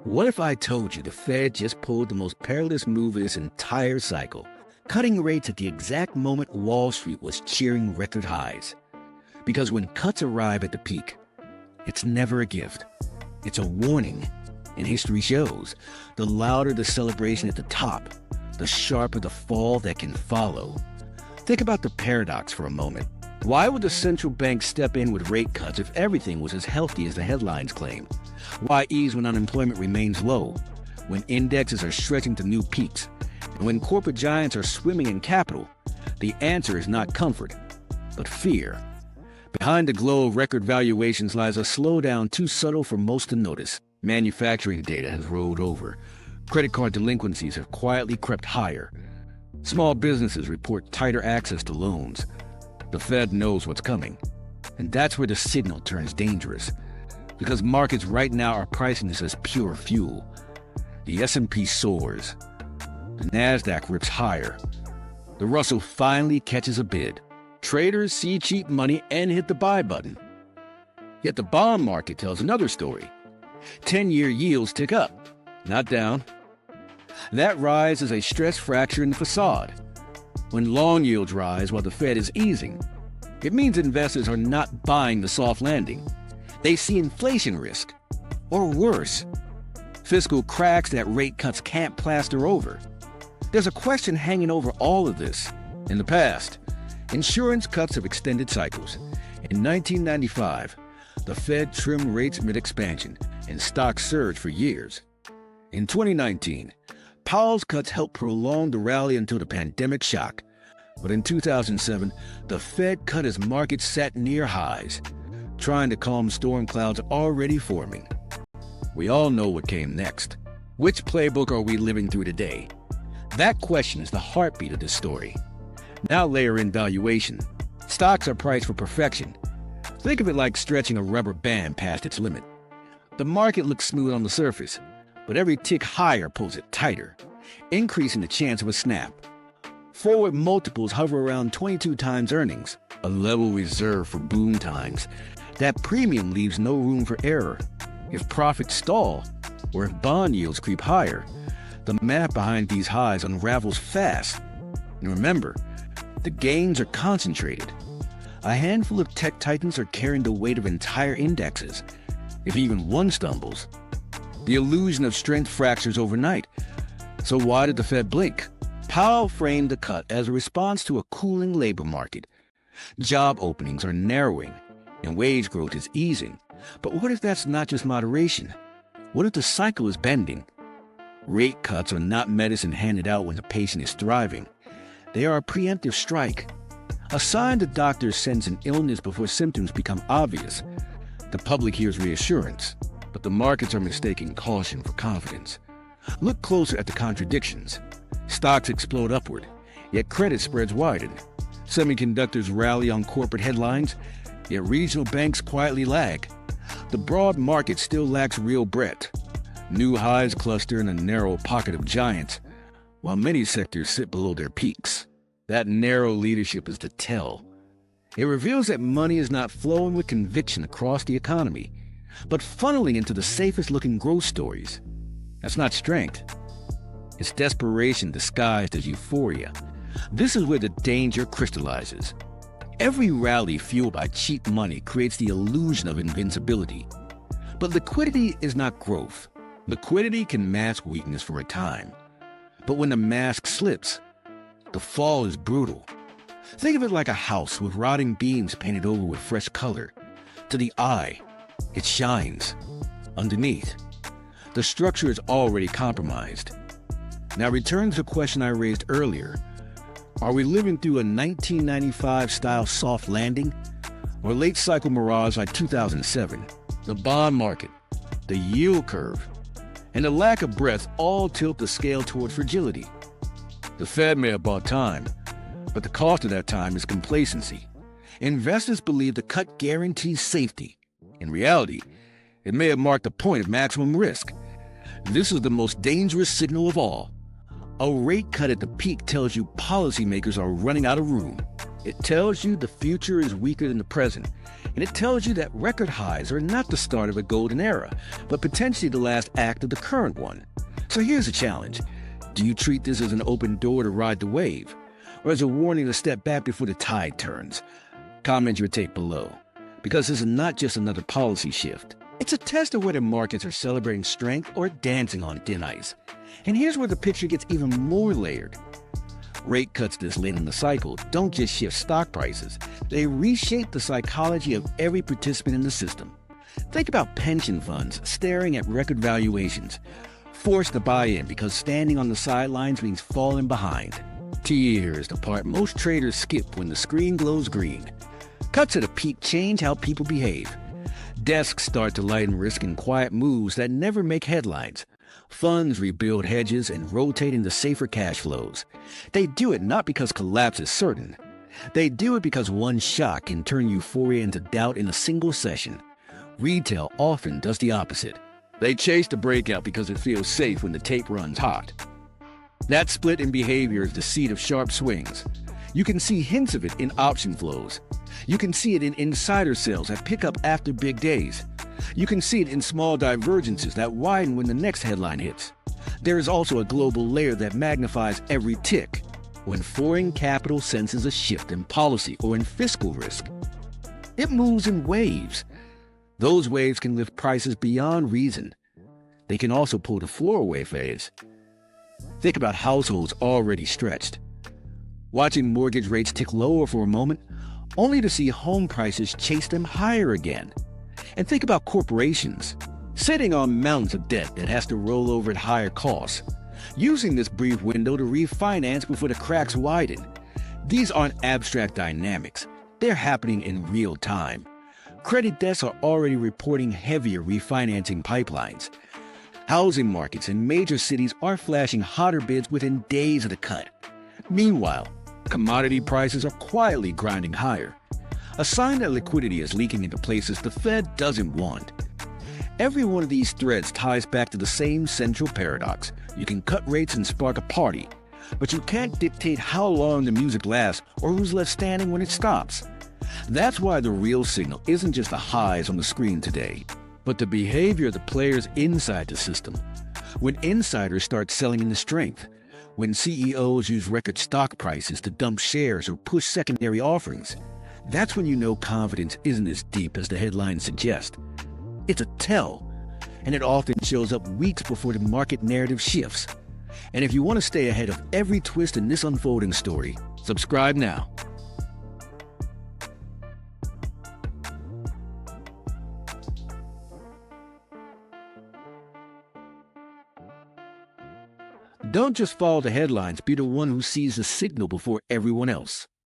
What if I told you the Fed just pulled the most perilous move of this entire cycle, cutting rates at the exact moment Wall Street was cheering record highs? Because when cuts arrive at the peak, it's never a gift. It's a warning. And history shows, the louder the celebration at the top, the sharper the fall that can follow. Think about the paradox for a moment. Why would the central bank step in with rate cuts if everything was as healthy as the headlines claim? Why ease when unemployment remains low, when indexes are stretching to new peaks, and when corporate giants are swimming in capital? The answer is not comfort, but fear. Behind the glow of record valuations lies a slowdown too subtle for most to notice. Manufacturing data has rolled over. Credit card delinquencies have quietly crept higher. Small businesses report tighter access to loans. The Fed knows what's coming. And that's where the signal turns dangerous. Because markets right now are pricing this as pure fuel. The S&P soars. The NASDAQ rips higher. The Russell finally catches a bid. Traders see cheap money and hit the buy button. Yet the bond market tells another story. 10-year yields tick up, not down. That rise is a stress fracture in the facade. When long yields rise while the Fed is easing, it means investors are not buying the soft landing. They see inflation risk, or worse, fiscal cracks that rate cuts can't plaster over. There's a question hanging over all of this. In the past, insurance cuts have extended cycles. In 1995, the Fed trimmed rates mid-expansion, and stocks surged for years. In 2019, Powell's cuts helped prolong the rally until the pandemic shock. But in 2007, the Fed cut as markets sat near highs, trying to calm storm clouds already forming. We all know what came next. Which playbook are we living through today? That question is the heartbeat of this story. Now layer in valuation. Stocks are priced for perfection. Think of it like stretching a rubber band past its limit. The market looks smooth on the surface, but every tick higher pulls it tighter, increasing the chance of a snap. Forward multiples hover around 22 times earnings, a level reserved for boom times. That premium leaves no room for error. If profits stall, or if bond yields creep higher, the math behind these highs unravels fast. And remember, the gains are concentrated. A handful of tech titans are carrying the weight of entire indexes. If even one stumbles, the illusion of strength fractures overnight. So why did the Fed blink? Powell framed the cut as a response to a cooling labor market. Job openings are narrowing, and wage growth is easing. But what if that's not just moderation? What if the cycle is bending? Rate cuts are not medicine handed out when the patient is thriving. They are a preemptive strike, a sign the doctor sense an illness before symptoms become obvious. The public hears reassurance, but the markets are mistaking caution for confidence. Look closer at the contradictions. Stocks explode upward, yet credit spreads widen. Semiconductors rally on corporate headlines, yet regional banks quietly lag. The broad market still lacks real breadth. New highs cluster in a narrow pocket of giants, while many sectors sit below their peaks. That narrow leadership is the tell. It reveals that money is not flowing with conviction across the economy, but funneling into the safest-looking growth stories. That's not strength. It's desperation disguised as euphoria. This is where the danger crystallizes. Every rally fueled by cheap money creates the illusion of invincibility. But liquidity is not growth. Liquidity can mask weakness for a time. But when the mask slips, the fall is brutal. Think of it like a house with rotting beams painted over with fresh color. To the eye, it shines. Underneath, the structure is already compromised. Now return to the question I raised earlier. Are we living through a 1995-style soft landing, or late cycle mirage like 2007? The bond market, the yield curve, and the lack of breadth all tilt the scale toward fragility. The Fed may have bought time, but the cost of that time is complacency. Investors believe the cut guarantees safety. In reality, it may have marked the point of maximum risk. This is the most dangerous signal of all. A rate cut at the peak tells you policymakers are running out of room. It tells you the future is weaker than the present, and it tells you that record highs are not the start of a golden era, but potentially the last act of the current one. So here's a challenge. Do you treat this as an open door to ride the wave, or as a warning to step back before the tide turns? Comment your take below, because this is not just another policy shift. It's a test of whether markets are celebrating strength or dancing on thin ice. And here's where the picture gets even more layered. Rate cuts this late in the cycle don't just shift stock prices, they reshape the psychology of every participant in the system. Think about pension funds staring at record valuations, forced to buy in because standing on the sidelines means falling behind. Here's the part most traders skip when the screen glows green. Cuts at a peak change how people behave. Desks start to lighten risk in quiet moves that never make headlines. Funds rebuild hedges and rotate into safer cash flows. They do it not because collapse is certain. They do it because one shock can turn euphoria into doubt in a single session. Retail often does the opposite. They chase the breakout because it feels safe when the tape runs hot. That split in behavior is the seed of sharp swings. You can see hints of it in option flows. You can see it in insider sales that pick up after big days. You can see it in small divergences that widen when the next headline hits. There is also a global layer that magnifies every tick. When foreign capital senses a shift in policy or in fiscal risk, it moves in waves. Those waves can lift prices beyond reason. They can also pull the floor away phase. Think about households already stretched, watching mortgage rates tick lower for a moment, only to see home prices chase them higher again. And think about corporations, sitting on mountains of debt that has to roll over at higher costs, using this brief window to refinance before the cracks widen. These aren't abstract dynamics. They're happening in real time. Credit desks are already reporting heavier refinancing pipelines. Housing markets in major cities are flashing hotter bids within days of the cut. Meanwhile, commodity prices are quietly grinding higher, a sign that liquidity is leaking into places the Fed doesn't want. Every one of these threads ties back to the same central paradox. You can cut rates and spark a party, but you can't dictate how long the music lasts or who's left standing when it stops. That's why the real signal isn't just the highs on the screen today, but the behavior of the players inside the system. When insiders start selling into strength, when CEOs use record stock prices to dump shares or push secondary offerings, that's when you know confidence isn't as deep as the headlines suggest. It's a tell, and it often shows up weeks before the market narrative shifts. And if you want to stay ahead of every twist in this unfolding story, subscribe now. Don't just follow the headlines, be the one who sees the signal before everyone else.